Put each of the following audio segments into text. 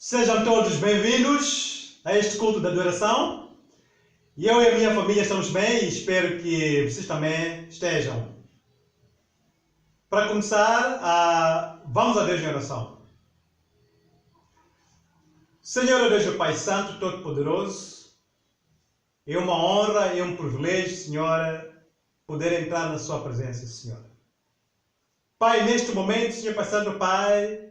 Sejam todos bem-vindos a este culto de adoração. Eu e a minha família estamos bem e espero que vocês também estejam. Para começar, vamos a Deus em oração. Senhor, Deus e Pai Santo, Todo-Poderoso, é uma honra e um privilégio, Senhor, poder entrar na Sua presença, Senhor. Pai, neste momento, Senhor, passando, Pai,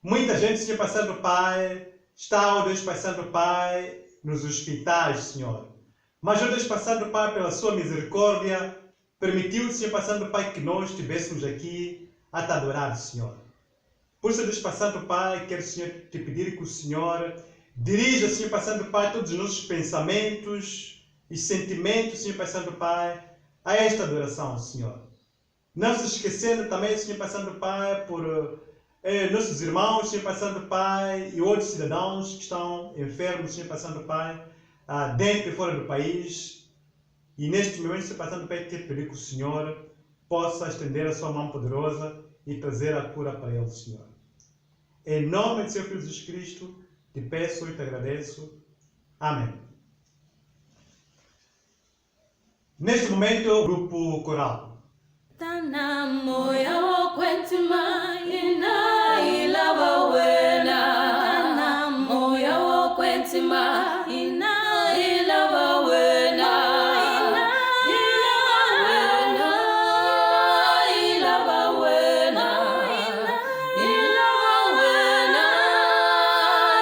muita gente, Senhor, passando, Pai, está, ó Deus, passando, Pai, nos hospitais, Senhor. Mas, ó Deus, passando, Pai, pela Sua misericórdia, permitiu, Senhor, passando, Pai, que nós estivéssemos aqui a Te adorar, Senhor. Por isso, Deus, passando, Pai, quero, Senhor, te pedir que o Senhor dirija, Senhor, passando, Pai, todos os nossos pensamentos e sentimentos, Senhor, passando, Pai, a esta adoração, Senhor. Não se esquecendo também, Senhor, passando, Pai, por nossos irmãos, Senhor, passando, Pai, e outros cidadãos que estão enfermos, Senhor, passando, Pai, dentro e fora do país. E neste momento, Senhor, passando, Pai, quero pedir que o Senhor possa estender a sua mão poderosa e trazer a cura para eles, Senhor. Em nome de Seu Filho Jesus Cristo, te peço e te agradeço. Amém. Neste momento, o grupo coral. Tana moya wokwentima ina ilava wena. Tana moya wokwentima ina ilava wena. Ilava wena. Ilava wena.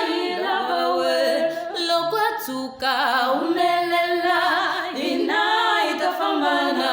Ilava wena. Lokwatuka umelela ina itafamana.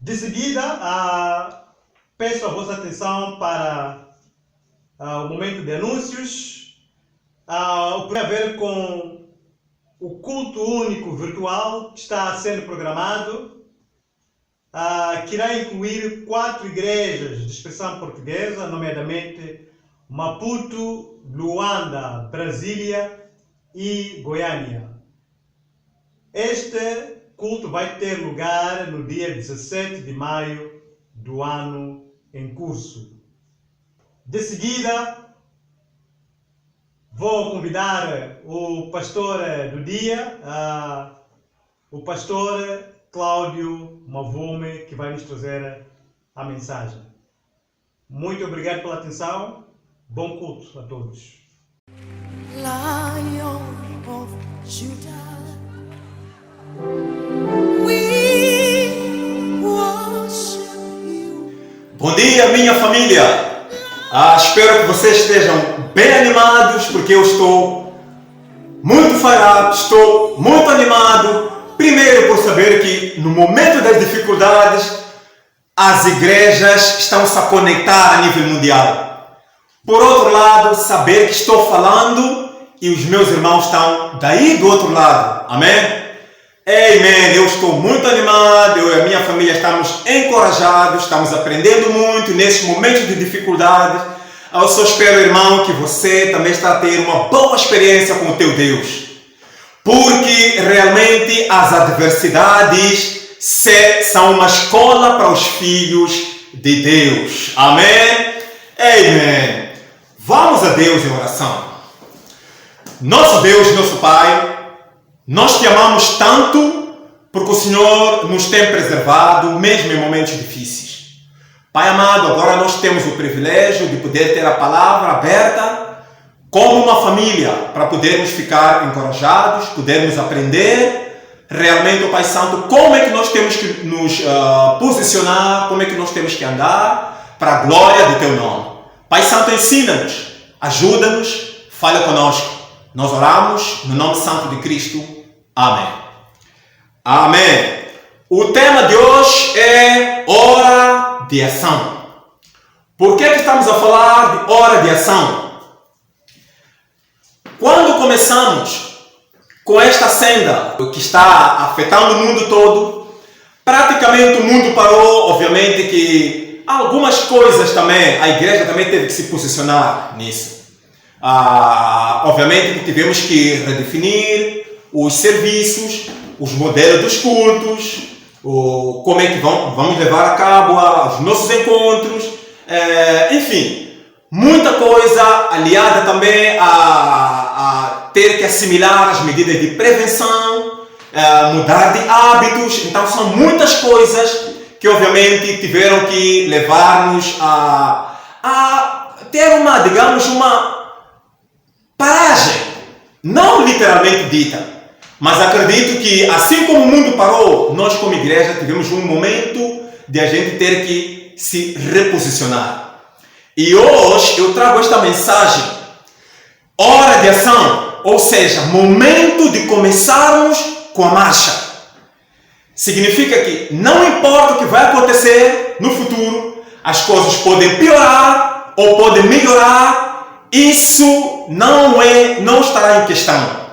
De seguida, peço a vossa atenção para o momento de anúncios. Tem a ver com o culto único virtual que está sendo programado, que irá incluir 4 igrejas de expressão portuguesa, nomeadamente Maputo, Luanda, Brasília e Goiânia. Este culto vai ter lugar no dia 17 de maio do ano em curso. De seguida, vou convidar o pastor do dia, o pastor Cláudio Mavume, que vai nos trazer a mensagem. Muito obrigado pela atenção. Bom culto a todos. Lion of Judah. Bom dia, minha família! Espero que vocês estejam bem animados, porque eu estou muito farado, estou muito animado. Primeiro por saber que no momento das dificuldades, as igrejas estão se a conectar a nível mundial. Por outro lado, saber que estou falando e os meus irmãos estão daí do outro lado. Amém? Amém. Eu estou muito animado, eu e a minha família estamos encorajados, estamos aprendendo muito nesses momentos de dificuldades. Eu só espero, irmão, que você também está a ter uma boa experiência com o teu Deus. Porque realmente as adversidades são uma escola para os filhos de Deus. Amém? Amém. Vamos a Deus em oração. Nosso Deus, nosso Pai, nós te amamos tanto porque o Senhor nos tem preservado, mesmo em momentos difíceis. Pai amado, agora nós temos o privilégio de poder ter a palavra aberta como uma família, para podermos ficar encorajados, podermos aprender realmente, Pai Santo, como é que nós temos que nos posicionar, como é que nós temos que andar para a glória do Teu nome. Pai Santo, ensina-nos, ajuda-nos, fala conosco. Nós oramos no nome santo de Cristo. Amém. Amém. O tema de hoje é hora de ação. Por que estamos a falar de hora de ação? Quando começamos com esta senda que está afetando o mundo todo, praticamente o mundo parou. Obviamente que algumas coisas também, a igreja também teve que se posicionar nisso. Obviamente que tivemos que redefinir os serviços, os modelos dos cultos, como é que vamos levar a cabo os nossos encontros, enfim, muita coisa aliada também a ter que assimilar as medidas de prevenção, mudar de hábitos. Então são muitas coisas que obviamente tiveram que levar-nos a ter uma, digamos, uma paragem, não literalmente dita. Mas acredito que, assim como o mundo parou, nós como igreja tivemos um momento de a gente ter que se reposicionar. E hoje eu trago esta mensagem, hora de ação, ou seja, momento de começarmos com a marcha. Significa que não importa o que vai acontecer no futuro, as coisas podem piorar ou podem melhorar, isso não estará em questão.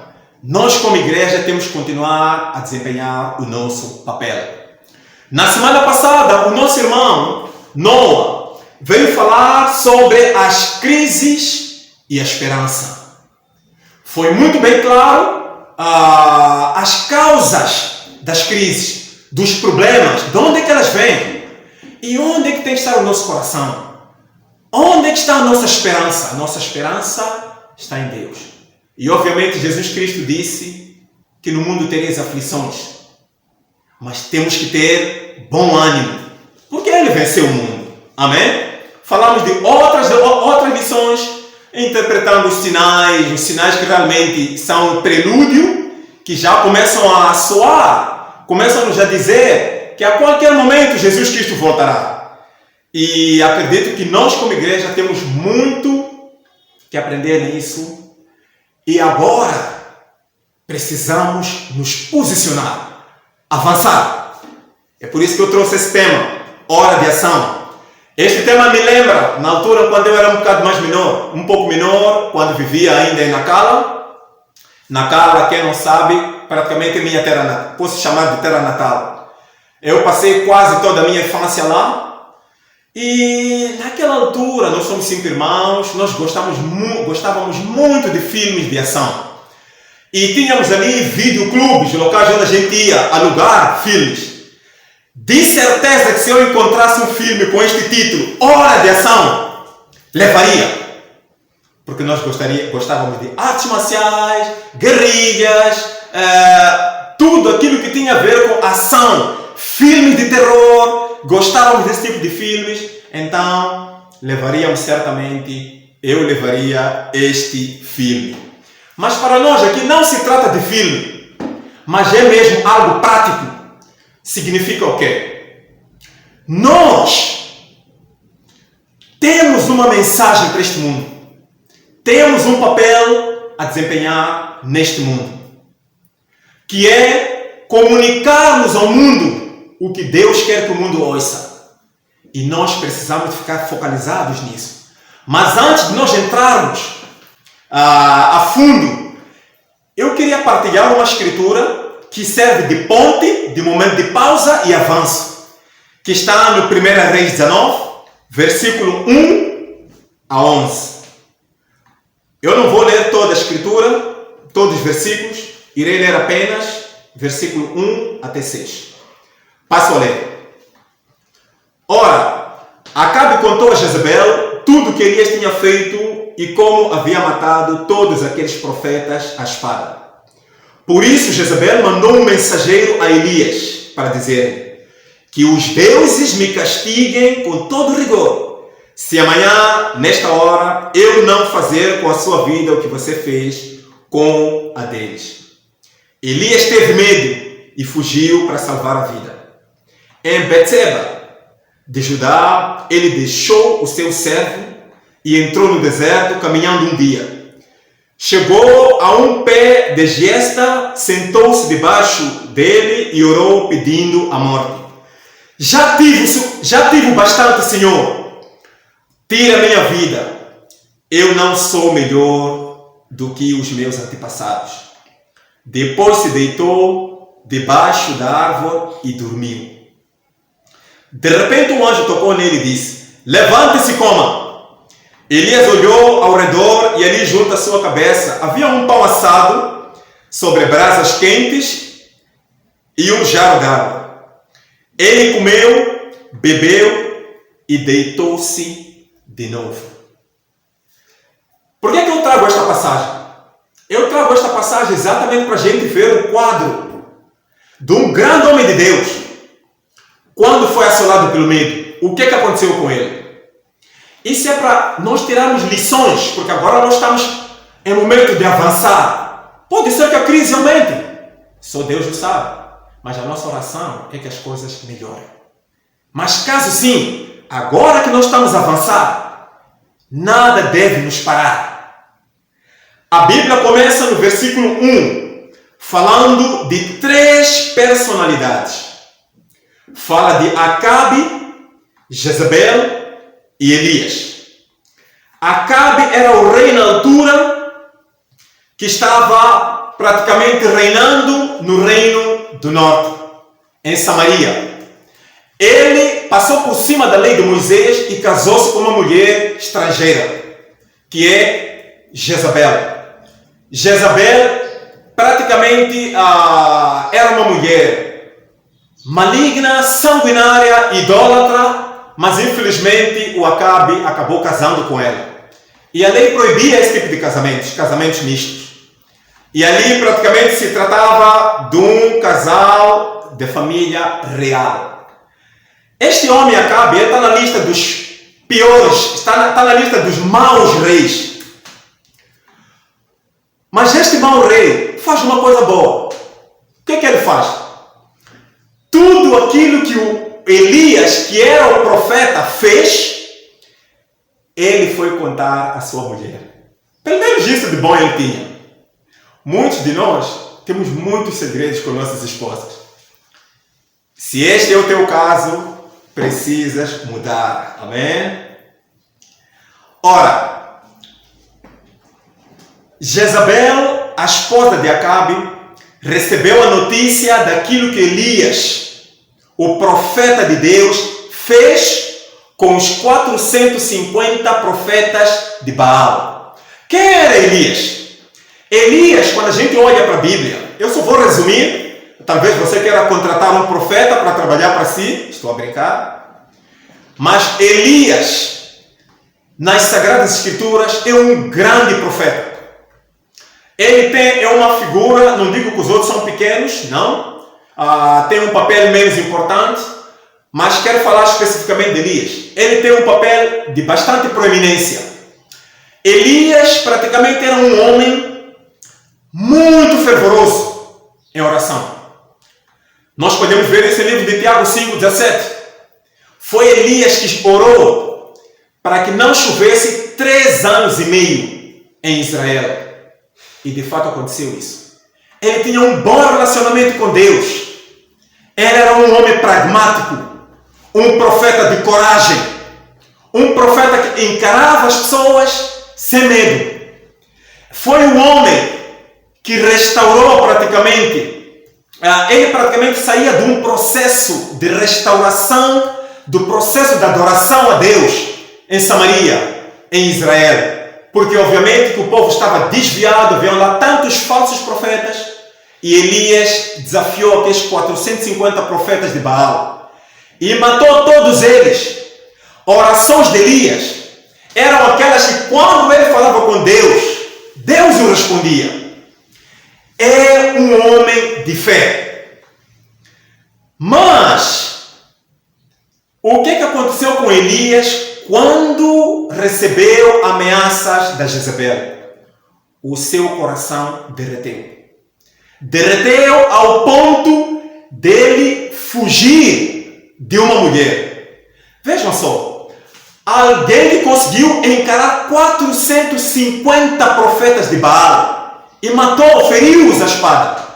Nós, como igreja, temos que continuar a desempenhar o nosso papel. Na semana passada, o nosso irmão Noah veio falar sobre as crises e a esperança. Foi muito bem claro as causas das crises, dos problemas, de onde é que elas vêm e onde é que tem que estar o nosso coração. Onde é que está a nossa esperança? A nossa esperança está em Deus. E obviamente Jesus Cristo disse que no mundo tereis aflições, mas temos que ter bom ânimo, porque Ele venceu o mundo. Amém? Falamos de outras lições, interpretando os sinais que realmente são um prelúdio, que já começam a soar, começam-nos a dizer que a qualquer momento Jesus Cristo voltará. E acredito que nós como igreja temos muito que aprender nisso. E agora precisamos nos posicionar, avançar. É por isso que eu trouxe esse tema, hora de ação. Este tema me lembra, na altura, quando eu era um pouco menor, quando vivia ainda em Nacala. Nacala, quem não sabe, praticamente é minha terra natal. Posso chamar de terra natal. Eu passei quase toda a minha infância lá. E naquela altura, nós somos 5 irmãos, nós gostávamos muito de filmes de ação. E tínhamos ali videoclubes, locais onde a gente ia alugar filmes. De certeza que se eu encontrasse um filme com este título, Hora de Ação, levaria. Porque nós gostávamos de artes marciais, guerrilhas, tudo aquilo que tinha a ver com ação, filmes de terror. Gostávamos desse tipo de filmes, então eu levaria este filme. Mas para nós aqui não se trata de filme, mas é mesmo algo prático. Significa o quê? Nós temos uma mensagem para este mundo. Temos um papel a desempenhar neste mundo, que é comunicarmos ao mundo o que Deus quer que o mundo ouça. E nós precisamos ficar focalizados nisso. Mas antes de nós entrarmos a fundo, eu queria partilhar uma escritura que serve de ponte, de momento de pausa e avanço, que está no 1 Reis 19, versículo 1 a 11. Eu não vou ler toda a escritura, todos os versículos, irei ler apenas versículo 1 até 6. Passo a ler. Ora, Acabe contou a Jezabel tudo o que Elias tinha feito e como havia matado todos aqueles profetas à espada. Por isso Jezabel mandou um mensageiro a Elias para dizer: que os deuses me castiguem com todo rigor, se amanhã, nesta hora, eu não fazer com a sua vida o que você fez com a deles. Elias teve medo e fugiu para salvar a vida. Em Betseba de Judá, ele deixou o seu servo e entrou no deserto caminhando um dia. Chegou a um pé de giesta, sentou-se debaixo dele e orou pedindo a morte. Já tive bastante, Senhor. Tira minha vida. Eu não sou melhor do que os meus antepassados. Depois se deitou debaixo da árvore e dormiu. De repente um anjo tocou nele e disse: levante-se e coma. Elias olhou ao redor e ali junto à sua cabeça havia um pão assado sobre brasas quentes e um jarro d'água. Ele comeu, bebeu e deitou-se de novo. Por que eu trago esta passagem? Eu trago esta passagem exatamente para a gente ver o quadro de um grande homem de Deus. Quando foi assolado pelo medo, o que aconteceu com ele? Isso é para nós tirarmos lições, porque agora nós estamos em momento de avançar. Pode ser que a crise aumente. Só Deus o sabe. Mas a nossa oração é que as coisas melhorem. Mas caso sim, agora que nós estamos a avançar, nada deve nos parar. A Bíblia começa no versículo 1, falando de 3 personalidades. Fala de Acabe, Jezabel e Elias. Acabe era o rei na altura que estava praticamente reinando no reino do norte, em Samaria. Ele passou por cima da lei de Moisés e casou-se com uma mulher estrangeira, que é Jezabel. Jezabel praticamente era uma mulher maligna, sanguinária, idólatra, mas infelizmente o Acabe acabou casando com ela. E a lei proibia esse tipo de casamentos mistos. E ali praticamente se tratava de um casal de família real. Este homem Acabe está na lista dos piores, está na lista dos maus reis. Mas este mau rei faz uma coisa boa. O que é que ele faz? Tudo aquilo que o Elias, que era o profeta, fez, ele foi contar à sua mulher. Pelo menos isso de bom ele tinha. Muitos de nós temos muitos segredos com nossas esposas. Se este é o teu caso, precisas mudar. Amém? Ora, Jezabel, a esposa de Acabe, recebeu a notícia daquilo que Elias, o profeta de Deus, fez com os 450 profetas de Baal. Quem era Elias? Elias, quando a gente olha para a Bíblia, eu só vou resumir, talvez você queira contratar um profeta para trabalhar para si, estou a brincar, mas Elias, nas Sagradas Escrituras, é um grande profeta. Ele é uma figura, não digo que os outros são pequenos, não. Tem um papel menos importante, mas quero falar especificamente de Elias. Ele tem um papel de bastante proeminência. Elias praticamente era um homem muito fervoroso em oração. Nós podemos ver esse livro de Tiago 5:17. Foi Elias que orou para que não chovesse 3 anos e meio em Israel. E de fato aconteceu isso. Ele tinha um bom relacionamento com Deus. Ele era um homem pragmático, um profeta de coragem, um profeta que encarava as pessoas sem medo. Foi um homem que restaurou ele praticamente saía de um processo de restauração, do processo de adoração a Deus em Samaria, em Israel. Porque obviamente que o povo estava desviado, haviam lá tantos falsos profetas, e Elias desafiou aqueles 450 profetas de Baal e matou todos eles. Orações de Elias eram aquelas que quando ele falava com Deus, Deus o respondia. É um homem de fé. Mas o que aconteceu com Elias quando recebeu ameaças da Jezabel? O seu coração derreteu. Derreteu ao ponto dele fugir de uma mulher. Vejam só, alguém que conseguiu encarar 450 profetas de Baal e matou, feriu-os à espada.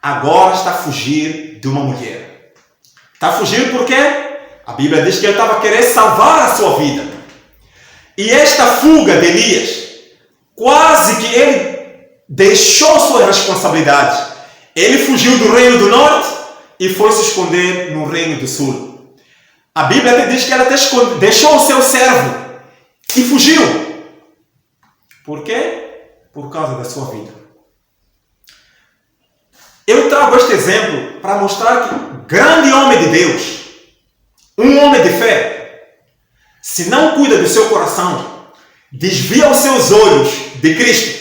Agora está a fugir de uma mulher. Está a fugir porque a Bíblia diz que ele estava a querer salvar a sua vida. E esta fuga de Elias, quase que ele deixou suas responsabilidades. Ele fugiu do reino do norte e foi se esconder no reino do sul. A Bíblia até diz que ele até deixou o seu servo e fugiu. Por quê? Por causa da sua vida. Eu trago este exemplo para mostrar que grande homem de Deus, um homem de fé, se não cuida do seu coração, desvia os seus olhos de Cristo,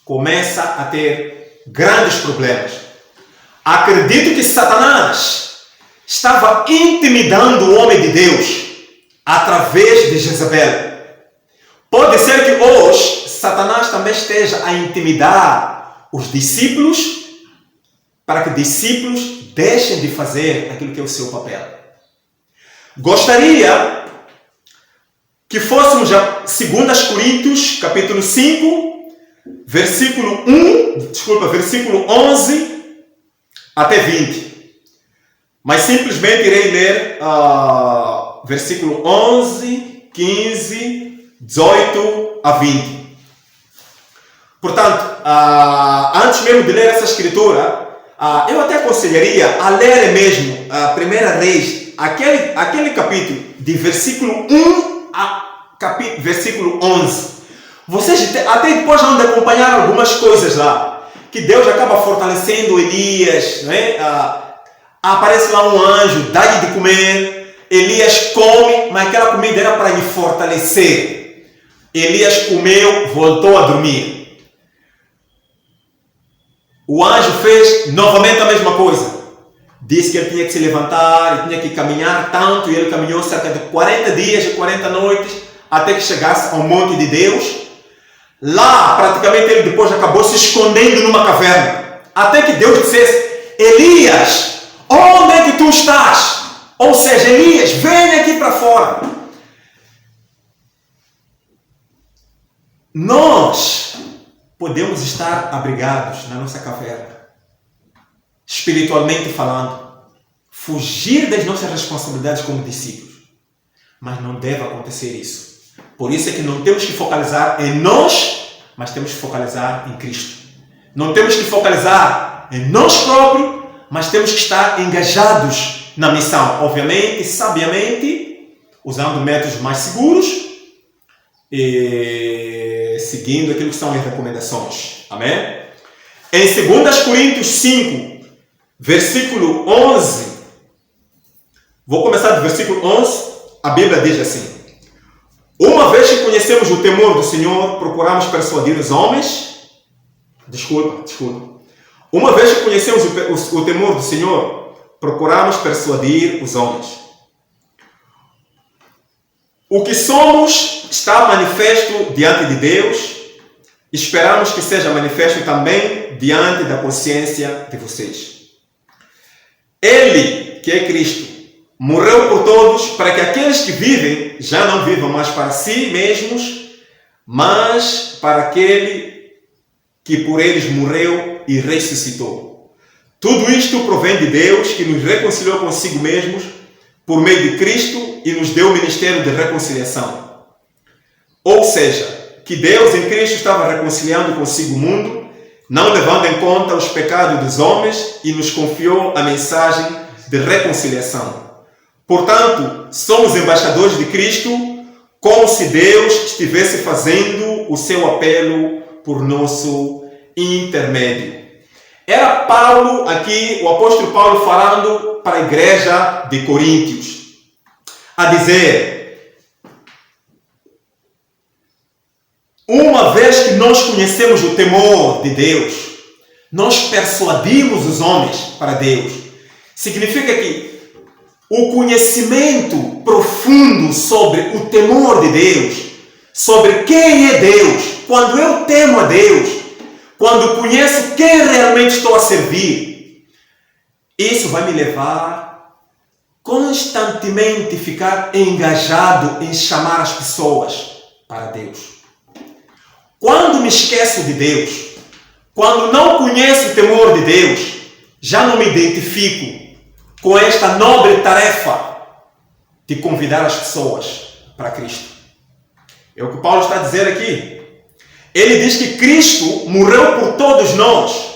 começa a ter grandes problemas. Acredito que Satanás estava intimidando o homem de Deus através de Jezabel. Pode ser que hoje Satanás também esteja a intimidar os discípulos para que discípulos deixem de fazer aquilo que é o seu papel. Gostaria que fôssemos a 2 Coríntios, capítulo 5, versículo 11 até 20. Mas simplesmente irei ler versículo 11, 15, 18 a 20. Portanto, antes mesmo de ler essa escritura, eu até aconselharia a ler mesmo a 1 Reis, aquele capítulo, de versículo 1 a versículo 11. Vocês até depois vão acompanhar algumas coisas lá, que Deus acaba fortalecendo Elias, não é? Aparece lá um anjo, dá-lhe de comer, Elias come, mas aquela comida era para lhe fortalecer. Elias comeu, voltou a dormir. O anjo fez novamente a mesma coisa. Disse que ele tinha que se levantar, ele tinha que caminhar tanto, e ele caminhou cerca de 40 dias e 40 noites, até que chegasse ao monte de Deus. Lá, praticamente, ele depois acabou se escondendo numa caverna. Até que Deus dissesse: Elias, onde é que tu estás? Ou seja, Elias, vem aqui para fora. Nós podemos estar abrigados na nossa caverna, espiritualmente falando, fugir das nossas responsabilidades como discípulos. Mas não deve acontecer isso. Por isso é que não temos que focalizar em nós, mas temos que focalizar em Cristo. Não temos que focalizar em nós próprios, mas temos que estar engajados na missão. Obviamente, sabiamente, usando métodos mais seguros e seguindo aquilo que são as recomendações. Amém? Em 2 Coríntios 5, versículo 11, vou começar do versículo 11, a Bíblia diz assim: uma vez que conhecemos o temor do Senhor, procuramos persuadir os homens. Uma vez que conhecemos o temor do Senhor, procuramos persuadir os homens. O que somos está manifesto diante de Deus. Esperamos que seja manifesto também diante da consciência de vocês. Ele, que é Cristo, morreu por todos, para que aqueles que vivem já não vivam mais para si mesmos, mas para aquele que por eles morreu e ressuscitou. Tudo isto provém de Deus, que nos reconciliou consigo mesmos por meio de Cristo e nos deu o ministério de reconciliação. Ou seja, que Deus em Cristo estava reconciliando consigo o mundo, não levando em conta os pecados dos homens, e nos confiou a mensagem de reconciliação. Portanto, somos embaixadores de Cristo, como se Deus estivesse fazendo o seu apelo por nosso intermédio. Era Paulo aqui, o apóstolo Paulo, falando para a igreja de Coríntios, a dizer: uma vez que nós conhecemos o temor de Deus, nós persuadimos os homens para Deus. Significa que o conhecimento profundo sobre o temor de Deus, sobre quem é Deus, quando eu temo a Deus, quando conheço quem realmente estou a servir, isso vai me levar constantemente a ficar engajado em chamar as pessoas para Deus. Quando me esqueço de Deus, quando não conheço o temor de Deus, já não me identifico com esta nobre tarefa de convidar as pessoas para Cristo. É o que Paulo está a dizer aqui. Ele diz que Cristo morreu por todos nós,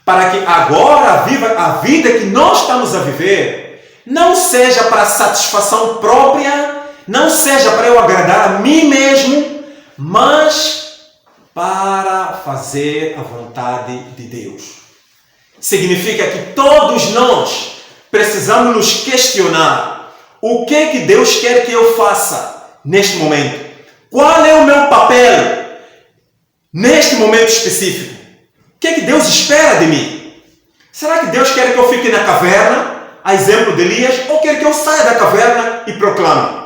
para que agora a vida que nós estamos a viver não seja para satisfação própria, não seja para eu agradar a mim mesmo, mas para fazer a vontade de Deus. Significa que todos nós precisamos nos questionar: o que é que Deus quer que eu faça neste momento? Qual é o meu papel neste momento específico? O que é que Deus espera de mim? Será que Deus quer que eu fique na caverna, a exemplo de Elias, ou quer que eu saia da caverna e proclame?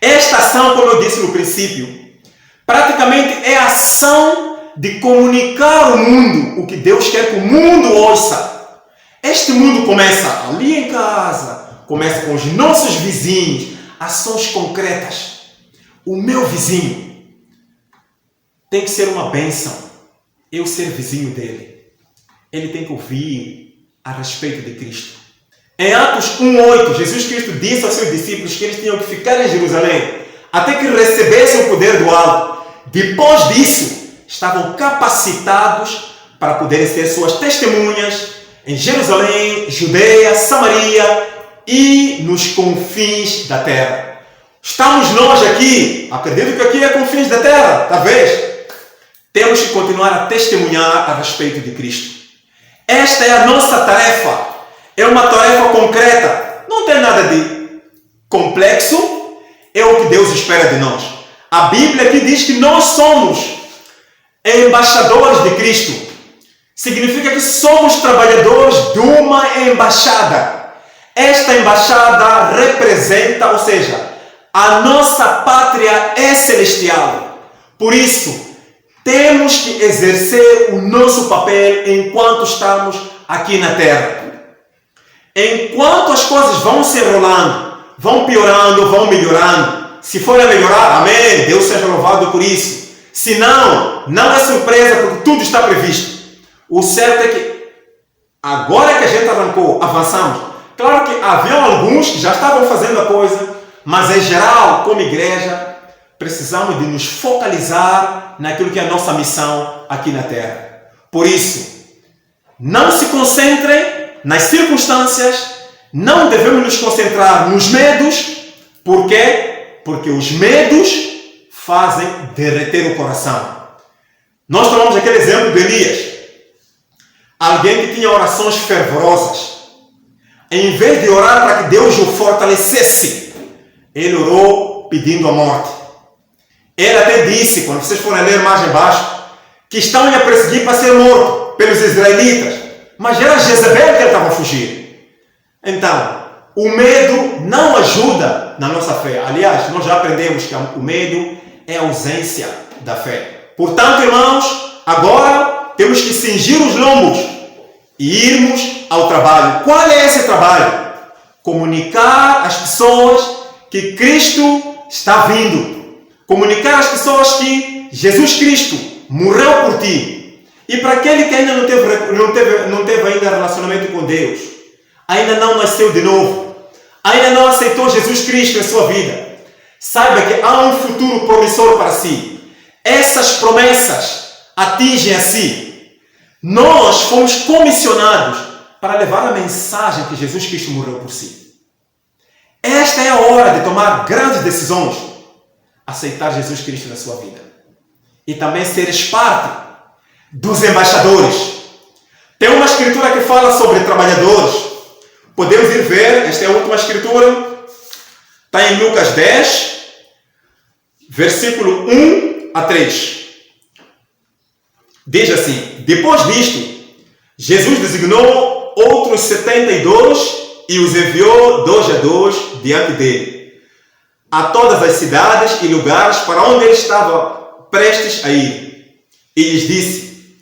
Esta ação, como eu disse no princípio, praticamente é a ação de comunicar ao mundo o que Deus quer que o mundo ouça. Este mundo começa ali em casa, começa com os nossos vizinhos, ações concretas. O meu vizinho tem que ser uma bênção, eu ser vizinho dele. Ele tem que ouvir a respeito de Cristo. Em Atos 1:8, Jesus Cristo disse aos seus discípulos que eles tinham que ficar em Jerusalém até que recebessem o poder do alto. Depois disso, estavam capacitados para poderem ser suas testemunhas em Jerusalém, Judeia, Samaria e nos confins da terra. Estamos nós aqui, acredito que aqui é confins da terra, talvez. Temos que continuar a testemunhar a respeito de Cristo. Esta é a nossa tarefa. É uma tarefa concreta. Não tem nada de complexo. É o que Deus espera de nós. A Bíblia aqui diz que nós somos embaixadores de Cristo. Significa que somos trabalhadores de uma embaixada. Esta embaixada representa, ou seja, a nossa pátria é celestial. Por isso, temos que exercer o nosso papel enquanto estamos aqui na terra. Enquanto as coisas vão se enrolando, vão piorando, vão melhorando. Se for a melhorar, amém, Deus seja louvado por isso. Se não, não é surpresa, porque tudo está previsto. O certo é que agora que a gente arrancou, avançamos. Claro que haviam alguns que já estavam fazendo a coisa, mas em geral, como igreja, precisamos de nos focalizar naquilo que é a nossa missão aqui na terra. Por isso, não se concentrem nas circunstâncias, não devemos nos concentrar nos medos. Por quê? Porque os medos fazem derreter o coração. Nós tomamos aquele exemplo de Elias. Alguém que tinha orações fervorosas. Em vez de orar para que Deus o fortalecesse, ele orou pedindo a morte. Ele até disse, quando vocês forem ler mais embaixo, que estão a perseguir para ser morto pelos israelitas. Mas era Jezebel que ele estava a fugir. Então, o medo não ajuda na nossa fé. Aliás, nós já aprendemos que o medo é a ausência da fé. Portanto, irmãos, agora temos que cingir os lombos e irmos ao trabalho. Qual é esse trabalho? comunicar às pessoas que Cristo está vindo. Comunicar às pessoas que Jesus Cristo morreu por ti. E para aquele que ainda não teve ainda relacionamento com Deus, ainda não nasceu de novo, ainda não aceitou Jesus Cristo em sua vida, saiba que há um futuro promissor para si. Essas promessas atingem a si. Nós fomos comissionados para levar a mensagem que Jesus Cristo morreu por si. Esta é a hora de tomar grandes decisões. Aceitar Jesus Cristo na sua vida. E também seres parte dos embaixadores. Tem uma escritura que fala sobre trabalhadores. Podemos ir ver, esta é a última escritura. Está em Lucas 10, versículo 1 a 3. Diz assim: depois disto, Jesus designou outros 72 e os enviou 2 a 2 diante dele, a todas as cidades e lugares para onde ele estava prestes a ir. E lhes disse: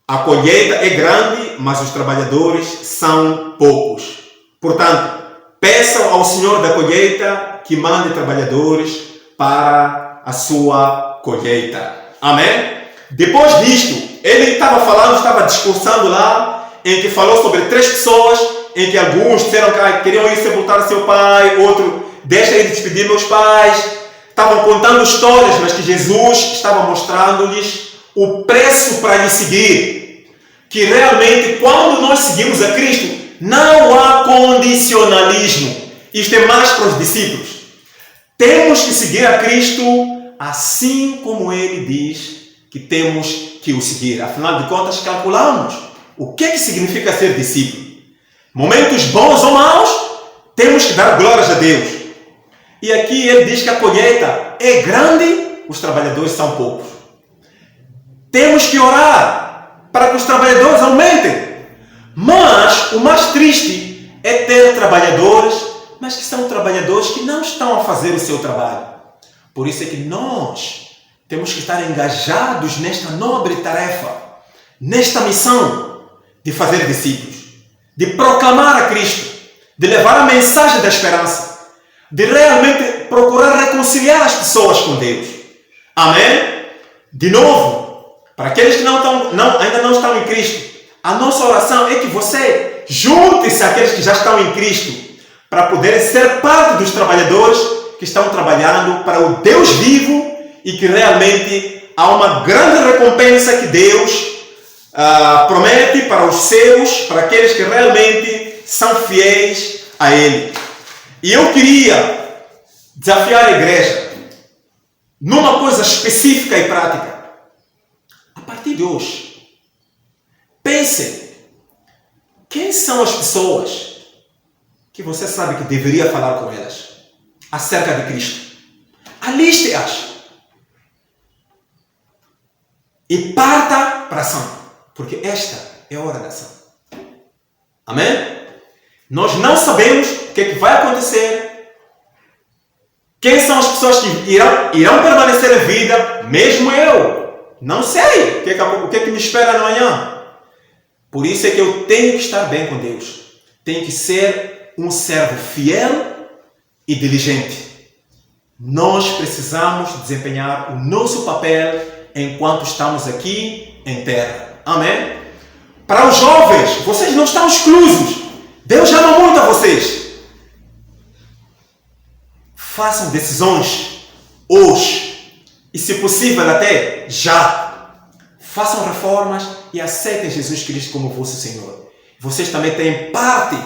a colheita é grande, mas os trabalhadores são poucos. Portanto, peçam ao Senhor da colheita que mande trabalhadores para a sua colheita. Amém? Depois disto, ele estava discursando lá, em que falou sobre 3 pessoas, em que alguns disseram que queriam ir sepultar seu pai, outro, deixa ir despedir meus pais. Estavam contando histórias, mas que Jesus estava mostrando-lhes o preço para lhe seguir. Que realmente, quando nós seguimos a Cristo, não há condicionalismo. Isto é mais para os discípulos. Temos que seguir a Cristo assim como Ele diz que temos que o seguir. Afinal de contas, calculamos o que significa ser discípulo. Momentos bons ou maus, temos que dar glórias a Deus. E aqui ele diz que a colheita é grande, os trabalhadores são poucos. Temos que orar para que os trabalhadores aumentem. Mas o mais triste é ter trabalhadores, mas que são trabalhadores que não estão a fazer o seu trabalho. Por isso é que nós temos que estar engajados nesta nobre tarefa, nesta missão de fazer discípulos, de proclamar a Cristo, de levar a mensagem da esperança, de realmente procurar reconciliar as pessoas com Deus. Amém? De novo, para aqueles que ainda não estão em Cristo, a nossa oração é que você junte-se àqueles que já estão em Cristo, para poderem ser parte dos trabalhadores que estão trabalhando para o Deus vivo e que realmente há uma grande recompensa que Deus promete para os seus, para aqueles que realmente são fiéis a Ele. E eu queria desafiar a igreja numa coisa específica e prática. A partir de hoje, pensem quem são as pessoas que você sabe que deveria falar com elas acerca de Cristo. Aliste-as e parta para a ação, porque esta é a hora da ação. Amém? Nós não sabemos o que é que vai acontecer, quem são as pessoas que irão permanecer em vida, mesmo eu não sei o que é que me espera amanhã. Por isso é que eu tenho que estar bem com Deus, tenho que ser um servo fiel e diligente. Nós precisamos desempenhar o nosso papel enquanto estamos aqui em terra. Amém? Para os jovens, vocês não estão exclusos. Deus ama muito a vocês. Façam decisões hoje e, se possível, até já. Façam reformas e aceitem Jesus Cristo como vosso Senhor. Vocês também têm parte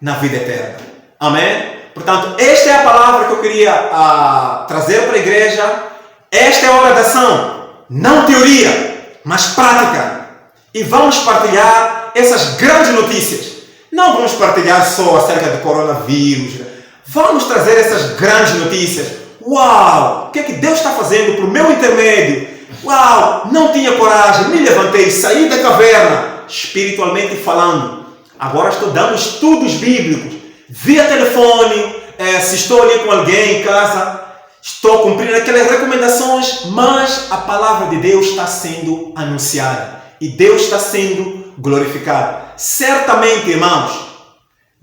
na vida eterna. Amém? Portanto, esta é a palavra que eu queria trazer para a igreja. Esta é a hora da ação. Não teoria, mas prática. E vamos partilhar essas grandes notícias. Não vamos partilhar só acerca do coronavírus. Vamos trazer essas grandes notícias. Uau! O que é que Deus está fazendo por meu intermédio? Uau! Não tinha coragem, me levantei, saí da caverna, espiritualmente falando. Agora estou dando estudos bíblicos, via telefone, se estou ali com alguém em casa, estou cumprindo aquelas recomendações, mas a palavra de Deus está sendo anunciada e Deus está sendo glorificado. Certamente, irmãos,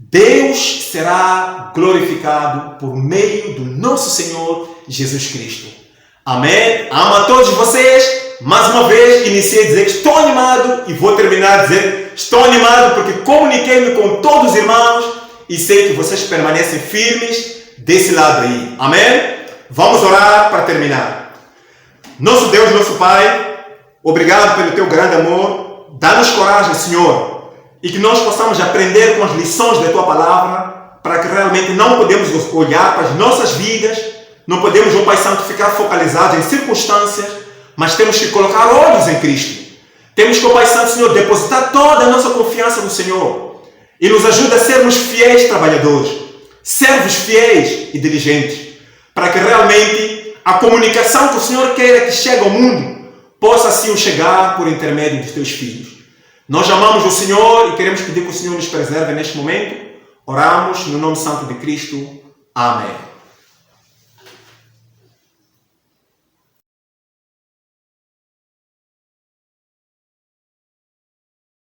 Deus será glorificado por meio do nosso Senhor Jesus Cristo. Amém? Amo a todos vocês. Mais uma vez, iniciei a dizer que estou animado e vou terminar a dizer estou animado porque comuniquei-me com todos os irmãos e sei que vocês permanecem firmes desse lado aí. Amém? Vamos orar para terminar. Nosso Deus, nosso Pai, obrigado pelo teu grande amor. Dá-nos coragem, Senhor, e que nós possamos aprender com as lições da tua palavra para que realmente não podemos olhar para as nossas vidas, não podemos, ó Pai Santo, ficar focalizados em circunstâncias, mas temos que colocar olhos em Cristo. Temos que, ó Pai Santo, Senhor, depositar toda a nossa confiança no Senhor e nos ajuda a sermos fiéis trabalhadores, servos fiéis e diligentes, para que realmente a comunicação que o Senhor queira que chegue ao mundo possa assim chegar por intermédio dos teus filhos. Nós amamos o Senhor e queremos pedir que o Senhor nos preserve neste momento. Oramos no nome santo de Cristo. Amém.